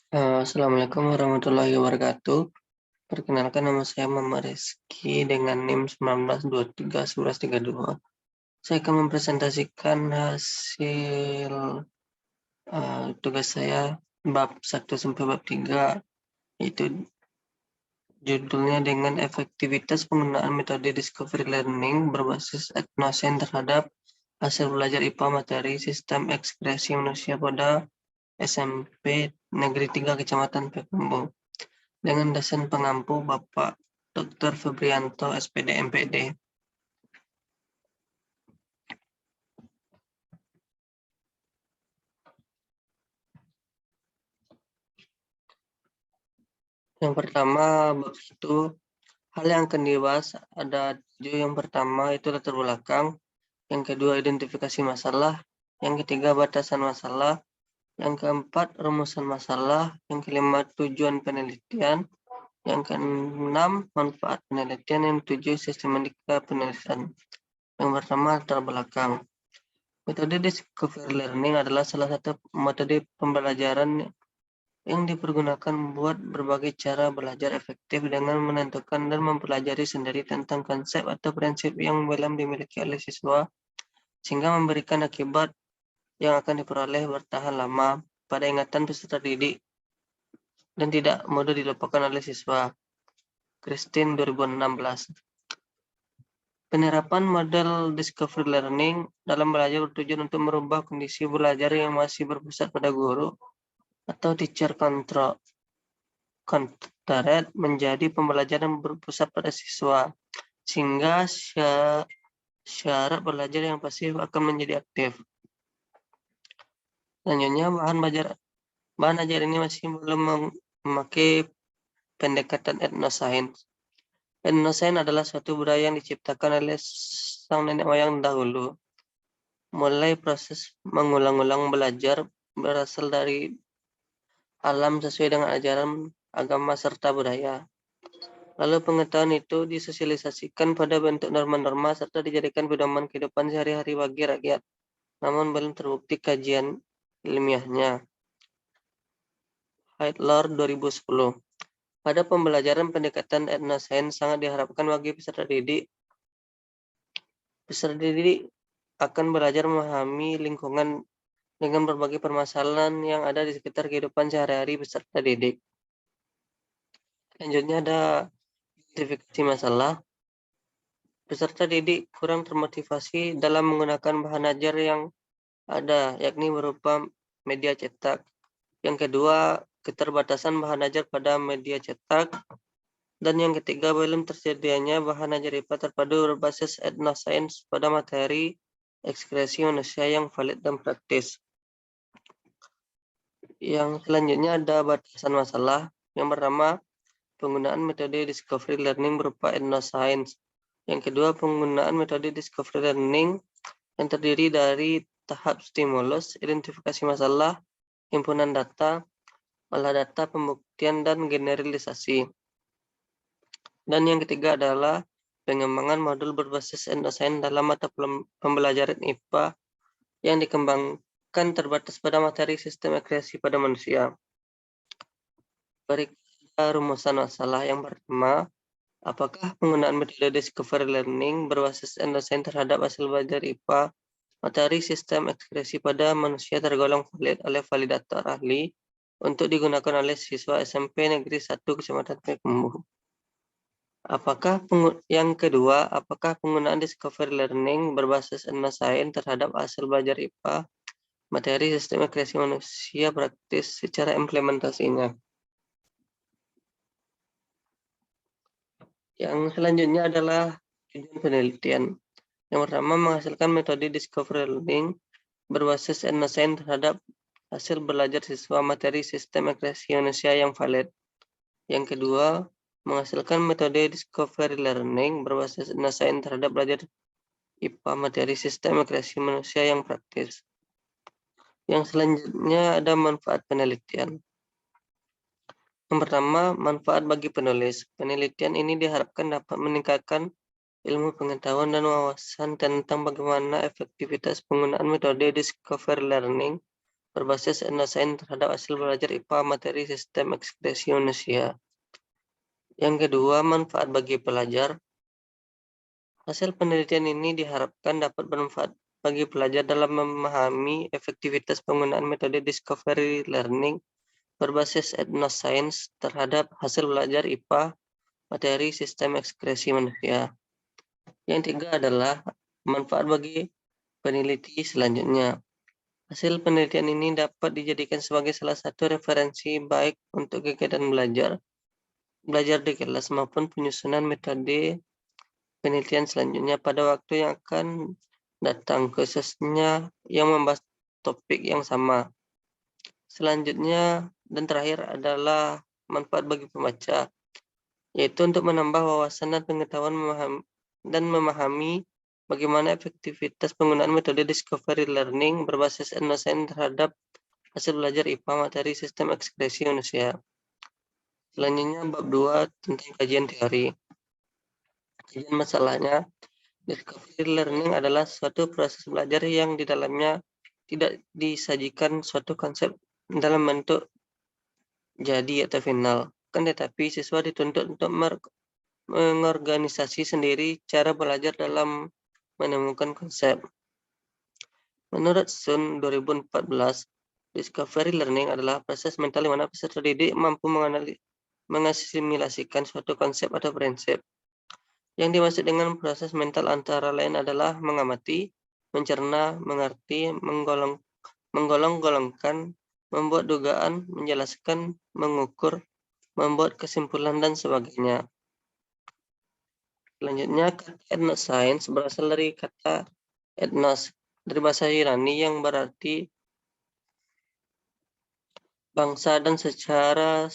Assalamualaikum warahmatullahi wabarakatuh. Perkenalkan, nama saya Muhammad Rizky dengan NIM 19231132. Saya akan mempresentasikan hasil tugas saya bab 1 sampai bab 3, yaitu judulnya dengan efektivitas penggunaan metode discovery learning berbasis etnosen terhadap hasil belajar IPA materi sistem ekspresi manusia pada SMP Negeri 3 Kecamatan Pekumbu. Dengan dosen pengampu Bapak Dr. Febrianto, SPD, MPD. Yang pertama, bab 1, hal yang akan dibahas ada 7. Yang pertama itu latar belakang, yang kedua identifikasi masalah, yang ketiga batasan masalah, yang keempat rumusan masalah, yang kelima tujuan penelitian, yang keenam manfaat penelitian, yang ketujuh sistematika penelitian. Yang pertama latar belakang. Metode discovery learning adalah salah satu metode pembelajaran yang dipergunakan buat berbagai cara belajar efektif dengan menentukan dan mempelajari sendiri tentang konsep atau prinsip yang belum dimiliki oleh siswa, sehingga memberikan akibat yang akan diperoleh bertahan lama pada ingatan peserta didik dan tidak mudah dilupakan oleh siswa. Christine 2016. Penerapan model discovery learning dalam belajar bertujuan untuk merubah kondisi belajar yang masih berpusat pada guru atau teacher concentrated menjadi pembelajaran berpusat pada siswa, sehingga syarat belajar yang pasif akan menjadi aktif. Selanjutnya, bahan ajar ini masih belum memakai pendekatan etnoscience. Etnoscience adalah suatu budaya yang diciptakan oleh sang nenek moyang dahulu. Mulai proses mengulang-ulang belajar berasal dari alam sesuai dengan ajaran agama serta budaya. Lalu pengetahuan itu disosialisasikan pada bentuk norma-norma serta dijadikan pedoman kehidupan sehari-hari bagi rakyat, namun belum terbukti kajian ilmiahnya. Heidler 2010. Pada pembelajaran pendekatan etnoscience sangat diharapkan bagi peserta didik. Peserta didik akan belajar memahami lingkungan dengan berbagai permasalahan yang ada di sekitar kehidupan sehari-hari peserta didik. Selanjutnya ada identifikasi masalah. Peserta didik kurang termotivasi dalam menggunakan bahan ajar yang ada, yakni berupa media cetak. Yang kedua, keterbatasan bahan ajar pada media cetak. Dan yang ketiga, belum tersedianya bahan ajar IPA terpadu berbasis etnoscience pada materi ekspresi manusia yang valid dan praktis. Yang selanjutnya ada batasan masalah. Yang pertama, penggunaan metode discovery learning berupa etnoscience. Yang kedua, penggunaan metode discovery learning yang terdiri dari tahap stimulus, identifikasi masalah, himpunan data, olah data, pembuktian, dan generalisasi. Dan yang ketiga adalah pengembangan modul berbasis etnoscience dalam mata pembelajaran IPA yang dikembangkan terbatas pada materi sistem ekspresi pada manusia. Berikut rumusan masalah. Yang pertama, apakah penggunaan metode discovery learning berbasis etnoscience terhadap hasil belajar IPA materi sistem ekspresi pada manusia tergolong valid oleh validator ahli untuk digunakan oleh siswa SMP Negeri 1 Kecamatan Pekumbu? Yang kedua, apakah penggunaan discovery learning berbasis etnoscience terhadap hasil belajar IPA materi sistem ekspresi manusia praktis secara implementasinya? Yang selanjutnya adalah tujuan penelitian. Yang pertama, menghasilkan metode discovery learning berbasis etnoscience terhadap hasil belajar siswa materi sistem ekspresi manusia yang valid. Yang kedua, menghasilkan metode discovery learning berbasis etnoscience terhadap belajar IPA materi sistem ekspresi manusia yang praktis. Yang selanjutnya ada manfaat penelitian. Yang pertama, manfaat bagi penulis. Penelitian ini diharapkan dapat meningkatkan ilmu pengetahuan dan wawasan tentang bagaimana efektivitas penggunaan metode discovery learning berbasis NSN terhadap hasil belajar IPA materi sistem ekspresi manusia. Yang kedua, manfaat bagi pelajar. Hasil penelitian ini diharapkan dapat bermanfaat bagi pelajar dalam memahami efektivitas penggunaan metode discovery learning berbasis etnoscience terhadap hasil belajar IPA materi sistem ekspresi manusia. Yang ketiga adalah manfaat bagi peneliti selanjutnya. Hasil penelitian ini dapat dijadikan sebagai salah satu referensi baik untuk kegiatan belajar di kelas maupun penyusunan metode penelitian selanjutnya pada waktu yang akan datang, khususnya yang membahas topik yang sama. Selanjutnya dan terakhir adalah manfaat bagi pembaca, yaitu untuk menambah wawasan dan pengetahuan memahami bagaimana efektivitas penggunaan metode discovery learning berbasis etnoscience terhadap hasil belajar IPA materi sistem ekspresi manusia. Selanjutnya bab 2 tentang kajian teori. Kajian masalahnya, discovery learning adalah suatu proses belajar yang di dalamnya tidak disajikan suatu konsep dalam bentuk jadi atau final, tetapi siswa dituntut untuk mengorganisasi sendiri cara belajar dalam menemukan konsep. Menurut Sun 2014, discovery learning adalah proses mental di mana peserta didik mampu mengasimilasikan suatu konsep atau prinsip. Yang dimaksud dengan proses mental antara lain adalah mengamati, mencerna, mengerti, menggolong-golongkan, membuat dugaan, menjelaskan, mengukur, membuat kesimpulan, dan sebagainya. Selanjutnya, kata etnoscience berasal dari kata etnos, dari bahasa Yunani yang berarti bangsa, dan secara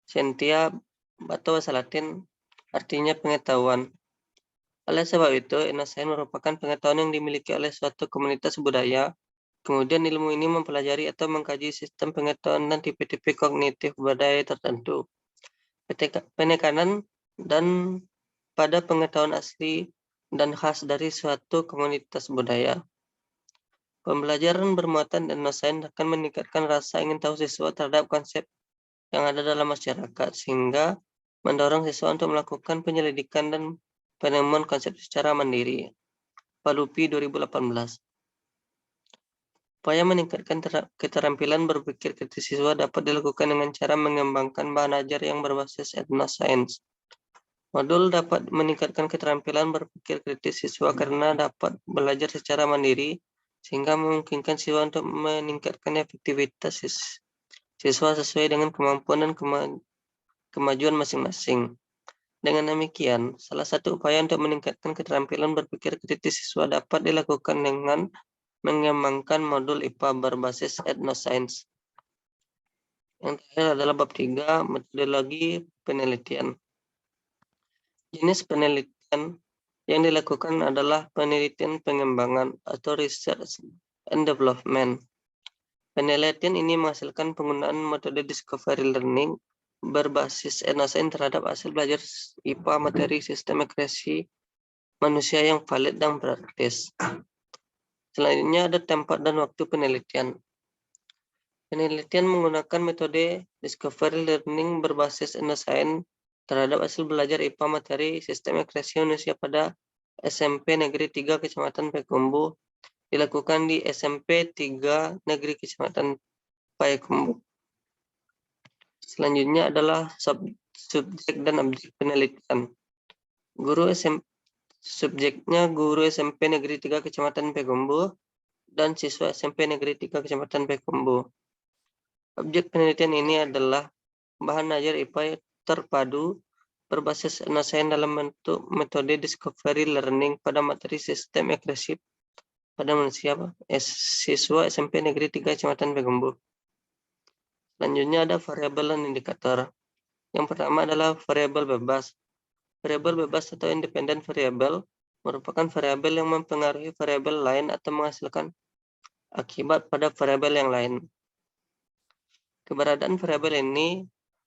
scientia atau bahasa Latin artinya pengetahuan. Oleh sebab itu, etnoscience merupakan pengetahuan yang dimiliki oleh suatu komunitas budaya. Kemudian ilmu ini mempelajari atau mengkaji sistem pengetahuan dan tipe-tipe kognitif budaya tertentu. Penekanan dan pada pengetahuan asli dan khas dari suatu komunitas budaya. Pembelajaran bermuatan etnoscience akan meningkatkan rasa ingin tahu siswa terhadap konsep yang ada dalam masyarakat, sehingga mendorong siswa untuk melakukan penyelidikan dan penemuan konsep secara mandiri. Palupi 2018. Upaya meningkatkan keterampilan berpikir kritis siswa dapat dilakukan dengan cara mengembangkan bahan ajar yang berbasis etnoscience. Modul dapat meningkatkan keterampilan berpikir kritis siswa karena dapat belajar secara mandiri, sehingga memungkinkan siswa untuk meningkatkan efektivitas siswa sesuai dengan kemampuan dan kemajuan masing-masing. Dengan demikian, salah satu upaya untuk meningkatkan keterampilan berpikir kritis siswa dapat dilakukan dengan mengembangkan modul IPA berbasis etnoscience. Yang terakhir adalah bab 3, metodologi penelitian. Jenis penelitian yang dilakukan adalah penelitian pengembangan atau research and development. Penelitian ini menghasilkan penggunaan metode discovery learning berbasis etnoscience terhadap hasil belajar IPA materi sistem ekspresi manusia yang valid dan praktis. Selanjutnya ada tempat dan waktu penelitian. Penelitian menggunakan metode discovery learning berbasis etnoscience terhadap hasil belajar IPA materi sistem ekspresi manusia pada SMP Negeri 3 Kecamatan Payakumbuh dilakukan di SMP 3 Negeri Kecamatan Payakumbuh. Selanjutnya adalah subjek dan objek penelitian. Subjeknya guru SMP Negeri 3 Kecamatan Payakumbuh dan siswa SMP Negeri 3 Kecamatan Payakumbuh. Objek penelitian ini adalah bahan ajar IPA terpadu berbasis etnoscience dalam bentuk metode discovery learning pada materi sistem ekspresi pada manusia siswa SMP Negeri 3 Kecamatan Payakumbuh. Selanjutnya ada variabel dan indikator. Yang pertama adalah variabel bebas. Variabel bebas atau independent variable merupakan variabel yang mempengaruhi variabel lain atau menghasilkan akibat pada variabel yang lain. Keberadaan variabel ini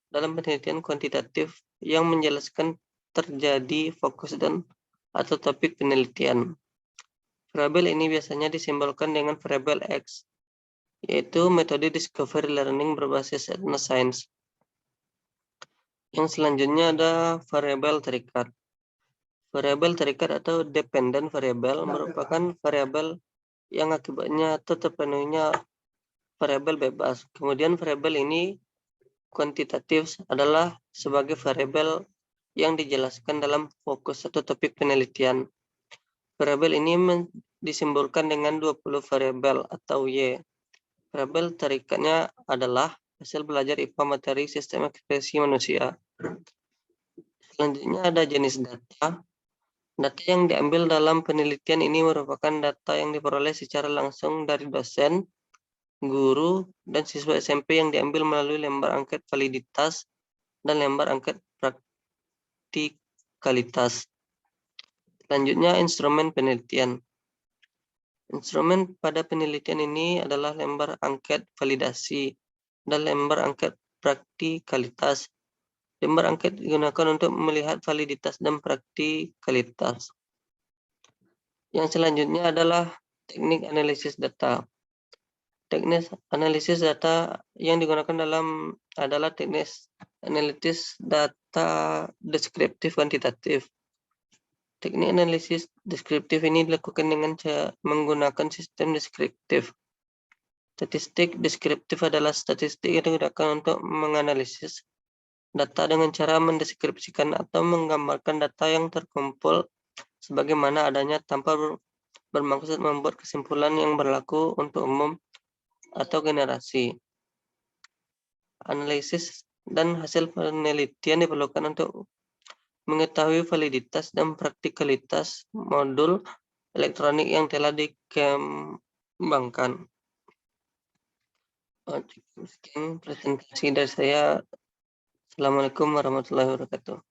dalam penelitian kuantitatif yang menjelaskan terjadi fokus dan atau topik penelitian. Variabel ini biasanya disimbolkan dengan variabel X yaitu metode discovery learning berbasis science. Yang selanjutnya ada variabel terikat. Variabel terikat atau dependent variable merupakan variabel yang akibatnya atau terpenuhinya variabel bebas. Kemudian variabel ini kuantitatif adalah sebagai variabel yang dijelaskan dalam fokus atau topik penelitian. Variabel ini disimbolkan dengan 20 variabel atau Y. Variabel terikatnya adalah hasil belajar IPA materi sistem ekspresi manusia. Selanjutnya ada jenis data. Data yang diambil dalam penelitian ini merupakan data yang diperoleh secara langsung dari dosen, guru, dan siswa SMP yang diambil melalui lembar angket validitas dan lembar angket praktikalitas. Selanjutnya, instrumen penelitian. Instrumen pada penelitian ini adalah lembar angket validasi dan lembar angket praktikalitas. Lembar angket digunakan untuk melihat validitas dan praktikalitas. Yang selanjutnya adalah teknik analisis data. Teknik analisis data yang digunakan adalah teknik analisis data deskriptif kuantitatif. Teknik analisis deskriptif ini dilakukan dengan menggunakan sistem deskriptif. Statistik deskriptif adalah statistik yang digunakan untuk menganalisis data dengan cara mendeskripsikan atau menggambarkan data yang terkumpul sebagaimana adanya tanpa bermaksud membuat kesimpulan yang berlaku untuk umum atau generasi. Analisis dan hasil penelitian diperlukan untuk mengetahui validitas dan praktikalitas modul elektronik yang telah dikembangkan. Sekian presentasi dari saya. Assalamualaikum warahmatullahi wabarakatuh.